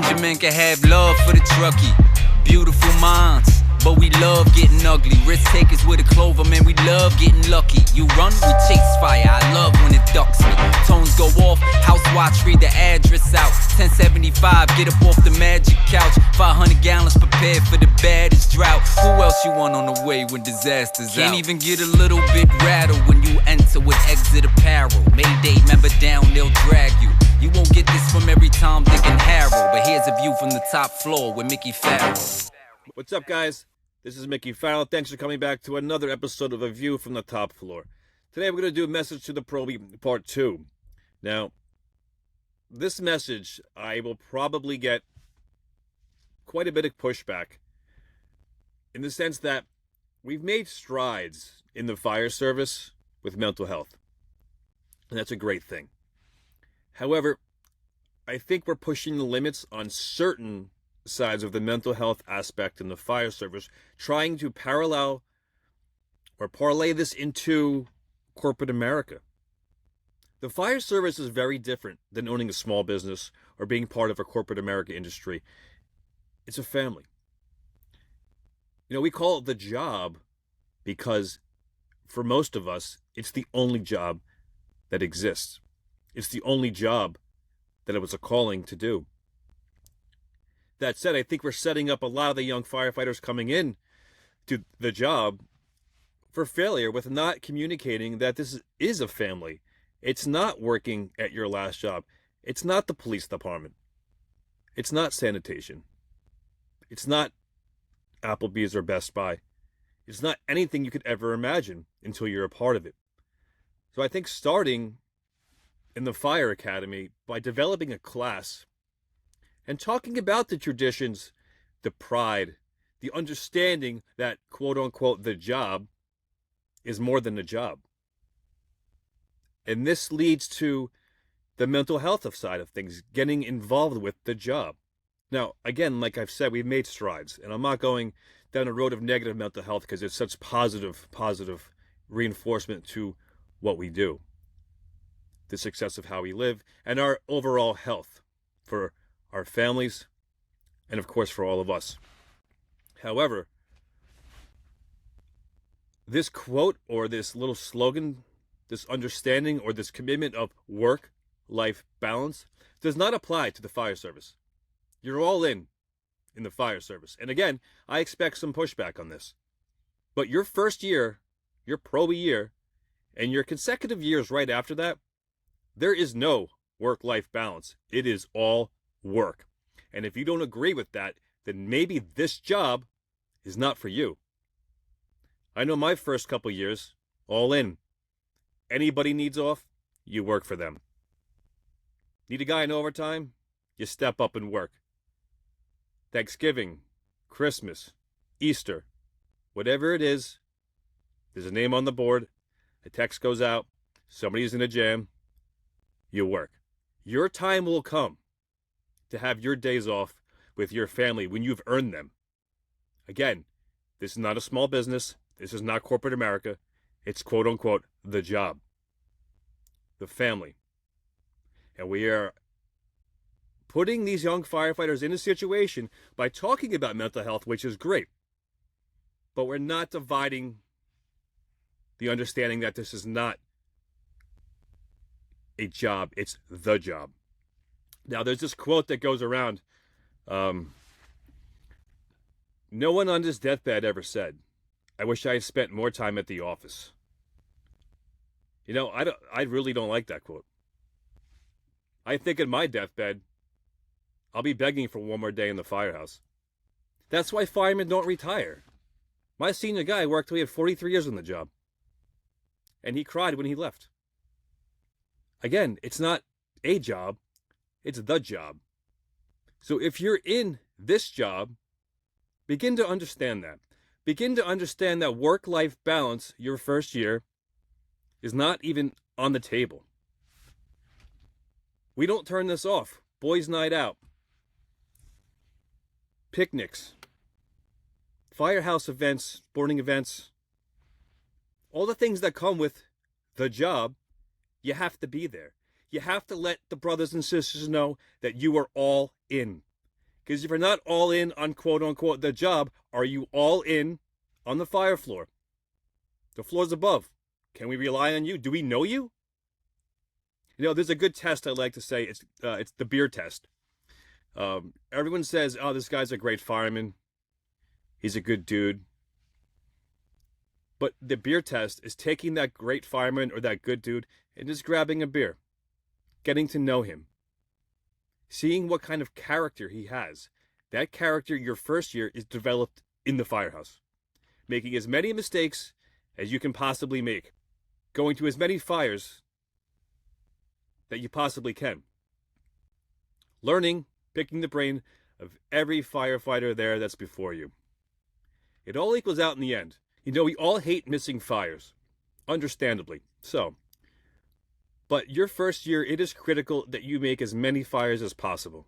Benjamin can have love for the truckie. Beautiful minds, but we love getting ugly. Risk takers with a clover, man, we love getting lucky. You run, we chase fire, I love when it ducks me. Tones go off, house watch, read the address out. 1075, get up off the magic couch. 500 gallons prepared for the baddest drought. Who else you want on the way when disaster's out? Can't even get a little bit rattled when you enter with exit apparel. Mayday, member down, they'll drag you. You won't get this from every Tom, Dick, and Harold, but here's a view from the top floor with Mickey Farrell. What's up, guys? This is Mickey Farrell. Thanks for coming back to another episode of A View from the Top Floor. Today we're going to do a message to the probie part 2. Now, this message, I will probably get quite a bit of pushback in the sense that we've made strides in the fire service with mental health, and that's a great thing. However, I think we're pushing the limits on certain sides of the mental health aspect in the fire service, trying to parallel or parlay this into corporate America. The fire service is very different than owning a small business or being part of a corporate America industry. It's a family. You know, we call it the job because for most of us, it's the only job that exists. It's the only job that it was a calling to do. That said, I think we're setting up a lot of the young firefighters coming in to the job for failure with not communicating that this is a family. It's not working at your last job. It's not the police department. It's not sanitation. It's not Applebee's or Best Buy. It's not anything you could ever imagine until you're a part of it. So I think starting in the fire academy by developing a class and talking about the traditions, the pride, the understanding that, quote unquote, the job is more than a job. And this leads to the mental health side of things, getting involved with the job. Now, again, like I've said, we've made strides, and I'm not going down a road of negative mental health because it's such positive reinforcement to what we do, the success of how we live, and our overall health for our families, and of course for all of us. However, this quote or this little slogan, this understanding or this commitment of work-life balance does not apply to the fire service. You're all in the fire service. And again, I expect some pushback on this. But your first year, your probie year, and your consecutive years right after that, there is no work-life balance. It is all work. And if you don't agree with that, then maybe this job is not for you. I know my first couple years, all in. Anybody needs off, you work for them. Need a guy in overtime? You step up and work. Thanksgiving, Christmas, Easter, whatever it is, there's a name on the board, a text goes out, somebody's in a jam, you work. Your time will come to have your days off with your family when you've earned them. Again, this is not a small business. This is not corporate America. It's quote unquote the job, the family. And we are putting these young firefighters in a situation by talking about mental health, which is great. But we're not dividing the understanding that this is not a job. It's the job. Now, there's this quote that goes around. No one on his deathbed ever said, "I wish I had spent more time at the office." You know, I really don't like that quote. I think in my deathbed, I'll be begging for one more day in the firehouse. That's why firemen don't retire. My senior guy worked till he had 43 years on the job. And he cried when he left. Again, it's not a job. It's the job. So if you're in this job, begin to understand that. Begin to understand that work-life balance your first year is not even on the table. We don't turn this off. Boys' night out. Picnics. Firehouse events, sporting events. All the things that come with the job, you have to be there. You have to let the brothers and sisters know that you are all in. Because if you're not all in on quote unquote the job, are you all in on the fire floor? The floors above. Can we rely on you? Do we know you? You know, there's a good test I like to say. It's the beer test. Everyone says, "Oh, this guy's a great fireman. He's a good dude." But the beer test is taking that great fireman or that good dude and just grabbing a beer, getting to know him, seeing what kind of character he has. That character, your first year, is developed in the firehouse, making as many mistakes as you can possibly make, going to as many fires that you possibly can, learning, picking the brain of every firefighter there that's before you. It all equals out in the end. You know, we all hate missing fires, understandably so. But your first year, it is critical that you make as many fires as possible.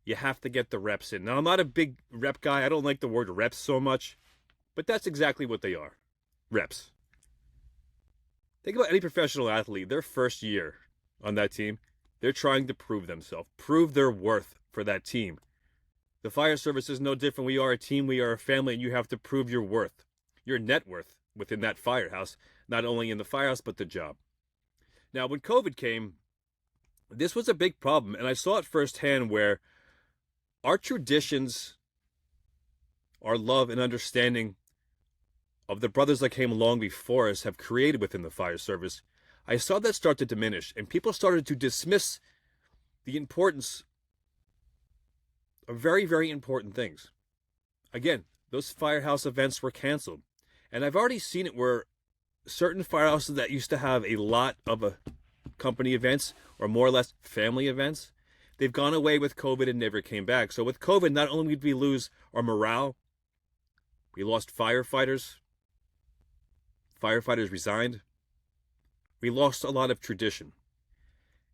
You have to get the reps in. Now, I'm not a big rep guy. I don't like the word reps so much, but that's exactly what they are. Reps. Think about any professional athlete. Their first year on that team, they're trying to prove themselves, prove their worth for that team. The fire service is no different. We are a team, we are a family, and you have to prove your worth, your net worth within that firehouse, not only in the firehouse, but the job. Now, when COVID came, this was a big problem, and I saw it firsthand where our traditions, our love and understanding of the brothers that came along before us have created within the fire service, I saw that start to diminish, and people started to dismiss the importance of very, very important things. Again, those firehouse events were canceled. And I've already seen it where certain firehouses that used to have a lot of company events or more or less family events, they've gone away with COVID and never came back. So with COVID, not only did we lose our morale, we lost firefighters. Firefighters resigned. We lost a lot of tradition.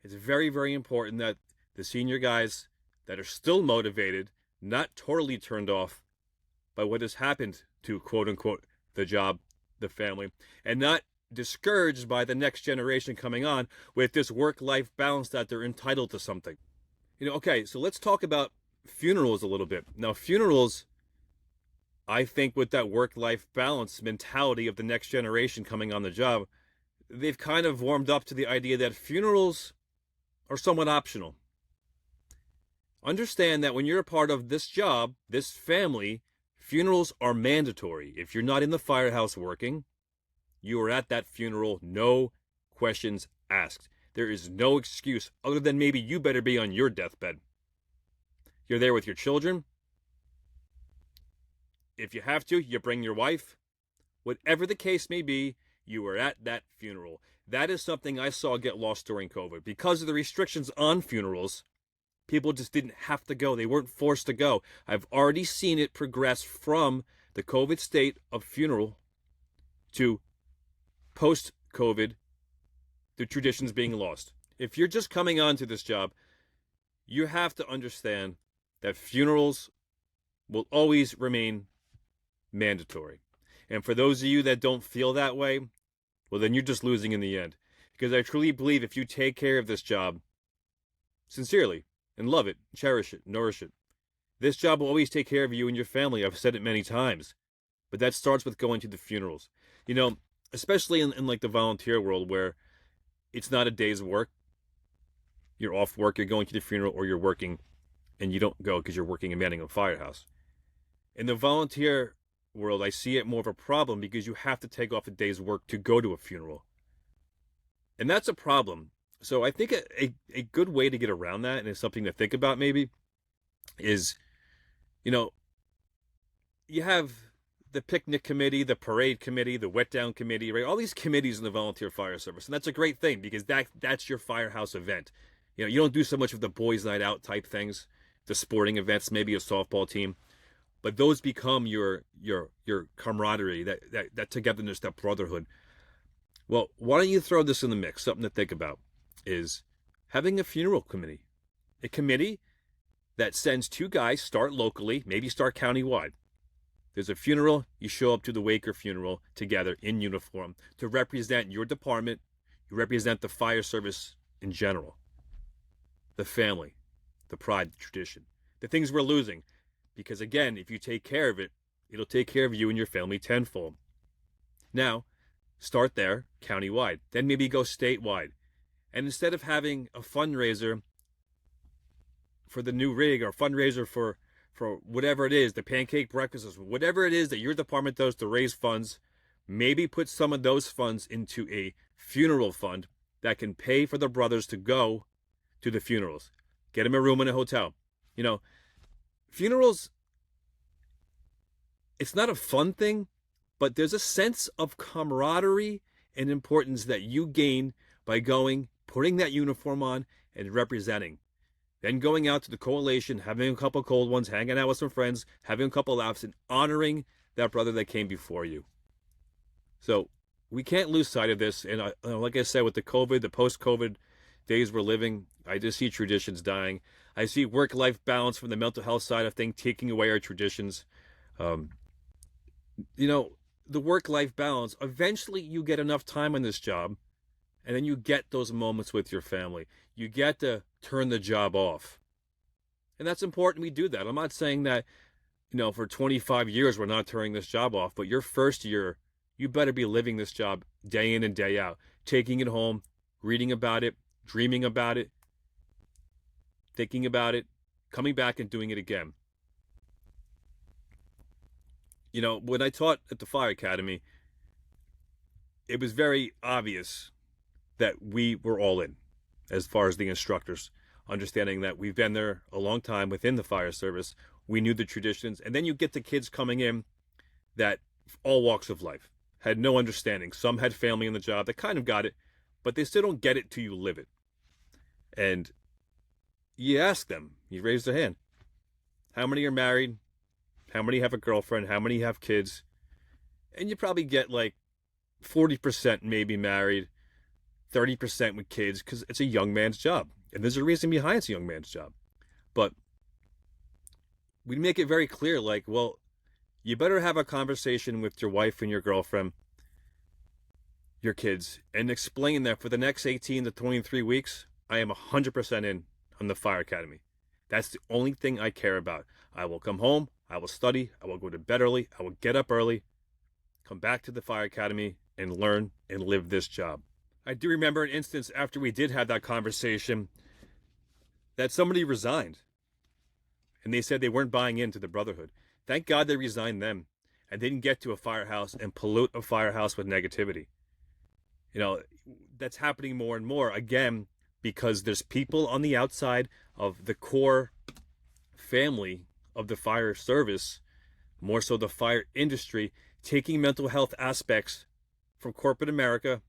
It's very, very important that the senior guys that are still motivated, not totally turned off by what has happened to quote unquote the job, the family, and not discouraged by the next generation coming on with this work-life balance that they're entitled to something. You know, okay, so let's talk about funerals a little bit. Now, funerals, I think with that work-life balance mentality of the next generation coming on the job, they've kind of warmed up to the idea that funerals are somewhat optional. Understand that when you're a part of this job, this family, funerals are mandatory. If you're not in the firehouse working, you are at that funeral, no questions asked. There is no excuse other than maybe you better be on your deathbed. You're there with your children. If you have to, you bring your wife. Whatever the case may be, you are at that funeral. That is something I saw get lost during COVID. Because of the restrictions on funerals, people just didn't have to go. They weren't forced to go. I've already seen it progress from the COVID state of funeral to post-COVID, the traditions being lost. If you're just coming on to this job, you have to understand that funerals will always remain mandatory. And for those of you that don't feel that way, well, then you're just losing in the end. Because I truly believe if you take care of this job sincerely and love it, cherish it, nourish it, this job will always take care of you and your family. I've said it many times. But that starts with going to the funerals. You know, especially in like the volunteer world where it's not a day's work. You're off work, you're going to the funeral, or you're working and you don't go because you're working and manning a firehouse. In the volunteer world, I see it more of a problem because you have to take off a day's work to go to a funeral. And that's a problem. So I think a good way to get around that, and it's something to think about maybe, is, you know, you have the picnic committee, the parade committee, the wet down committee, right? All these committees in the volunteer fire service. And that's a great thing because that's your firehouse event. You know, you don't do so much of the boys' night out type things, the sporting events, maybe a softball team. But those become your camaraderie, that togetherness, that brotherhood. Well, why don't you throw this in the mix? Something to think about is having a funeral committee. A committee that sends two guys, start locally, maybe start countywide. There's a funeral, you show up to the wake or funeral together in uniform to represent your department. You represent the fire service in general, the family, the pride, the tradition. the things we're losing. Because again, if you take care of it, it'll take care of you and your family tenfold. Now, start there, countywide. Then maybe go statewide. And instead of having a fundraiser for the new rig or fundraiser for whatever it is, the pancake breakfasts, whatever it is that your department does to raise funds, maybe put some of those funds into a funeral fund that can pay for the brothers to go to the funerals. Get them a room in a hotel. You know, funerals, it's not a fun thing, but there's a sense of camaraderie and importance that you gain by going, putting that uniform on, and representing. Then going out to the coalition, having a couple cold ones, hanging out with some friends, having a couple laughs, and honoring that brother that came before you. So we can't lose sight of this. And like I said, with the COVID, the post-COVID days we're living, I just see traditions dying. I see work-life balance from the mental health side of things taking away our traditions. You know, the work-life balance, eventually you get enough time on this job, and then you get those moments with your family. You get to turn the job off. And that's important we do that. I'm not saying that, you know, for 25 years we're not turning this job off, but your first year, you better be living this job day in and day out, taking it home, reading about it, dreaming about it, thinking about it, coming back and doing it again. You know, when I taught at the Fire Academy, it was very obvious that we were all in as far as the instructors, understanding that we've been there a long time within the fire service. We knew the traditions. And then you get the kids coming in that all walks of life had no understanding. Some had family in the job that kind of got it, but they still don't get it till you live it. And you ask them, you raise their hand. How many are married? How many have a girlfriend? How many have kids? And you probably get like 40% maybe married, 30% with kids, because it's a young man's job. And there's a reason behind it's a young man's job. But we make it very clear, like, well, you better have a conversation with your wife and your girlfriend, your kids, and explain that for the next 18 to 23 weeks, I am 100% in on the Fire Academy. That's the only thing I care about. I will come home, I will study, I will go to bed early, I will get up early, come back to the Fire Academy, and learn and live this job. I do remember an instance after we did have that conversation that somebody resigned. And they said they weren't buying into the brotherhood. Thank God they resigned them and didn't get to a firehouse and pollute a firehouse with negativity. You know, that's happening more and more, again, because there's people on the outside of the core family of the fire service, more so the fire industry, taking mental health aspects from corporate America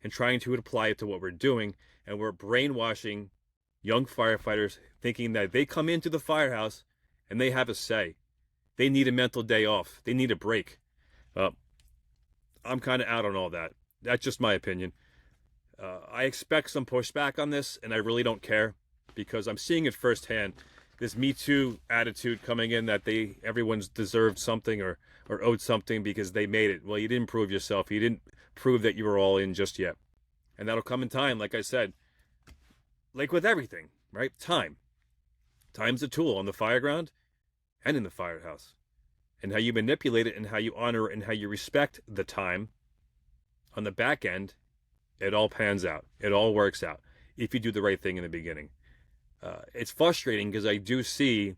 and trying to apply it to what we're doing. And we're brainwashing young firefighters thinking that they come into the firehouse and they have a say. They need a mental day off. They need a break. I'm kind of out on all that. That's just my opinion. I expect some pushback on this, and I really don't care because I'm seeing it firsthand. This Me Too attitude coming in that everyone's deserved something or owed something because they made it. Well, you didn't prove yourself. You didn't prove that you were all in just yet. And that'll come in time, like I said. Like with everything, right? Time. Time's a tool on the fireground and in the firehouse. And how you manipulate it and how you honor it and how you respect the time on the back end, it all pans out. It all works out if you do the right thing in the beginning. It's frustrating because I do see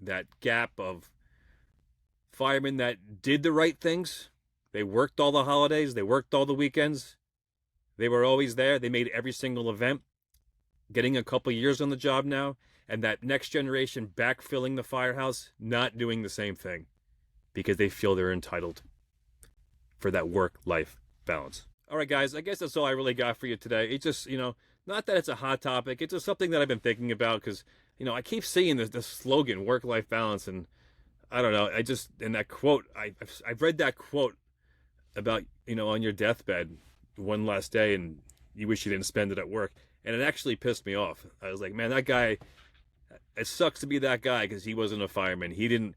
that gap of firemen that did the right things. They worked all the holidays. They worked all the weekends. They were always there. They made every single event. Getting a couple years on the job now. And that next generation backfilling the firehouse, not doing the same thing because they feel they're entitled for that work-life balance. All right, guys, I guess that's all I really got for you today. It's just, not that it's a hot topic. It's just something that I've been thinking about because, I keep seeing this slogan, work-life balance, and I don't know. In that quote, I've read that quote about, on your deathbed one last day and you wish you didn't spend it at work. And it actually pissed me off. I was like, man, that guy, it sucks to be that guy because he wasn't a fireman. He didn't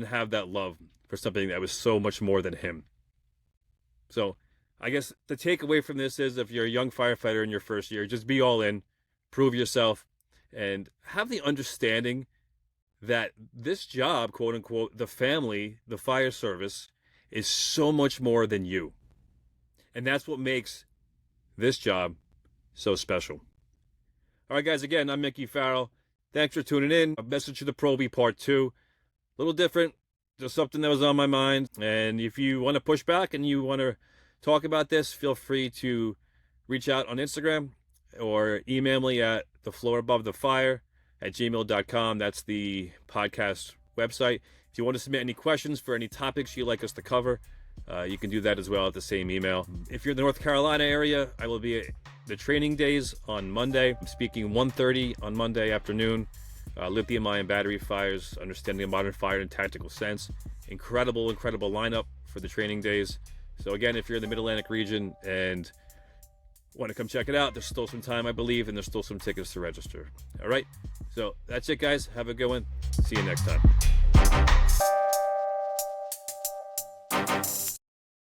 have that love for something that was so much more than him. So I guess the takeaway from this is if you're a young firefighter in your first year, just be all in, prove yourself, and have the understanding that this job, quote unquote, the family, the fire service, is so much more than you. And that's what makes this job so special. All right, guys, again, I'm Mickey Farrell. Thanks for tuning in. A message to the Probie Part 2. A little different, just something that was on my mind. And if you want to push back and you want to talk about this, feel free to reach out on Instagram or email me at thefloorabovethefire@gmail.com. That's the podcast website. If you want to submit any questions for any topics you'd like us to cover, you can do that as well at the same email. If you're in the North Carolina area, I will be at the training days on Monday. I'm speaking 1:30 on Monday afternoon. Lithium-ion battery fires, understanding a modern fire in tactical sense. Incredible lineup for the training days. So again, if you're in the Mid-Atlantic region and want to come check it out, there's still some time, I believe, and there's still some tickets to register. All right, so that's it, guys. Have a good one. See you next time.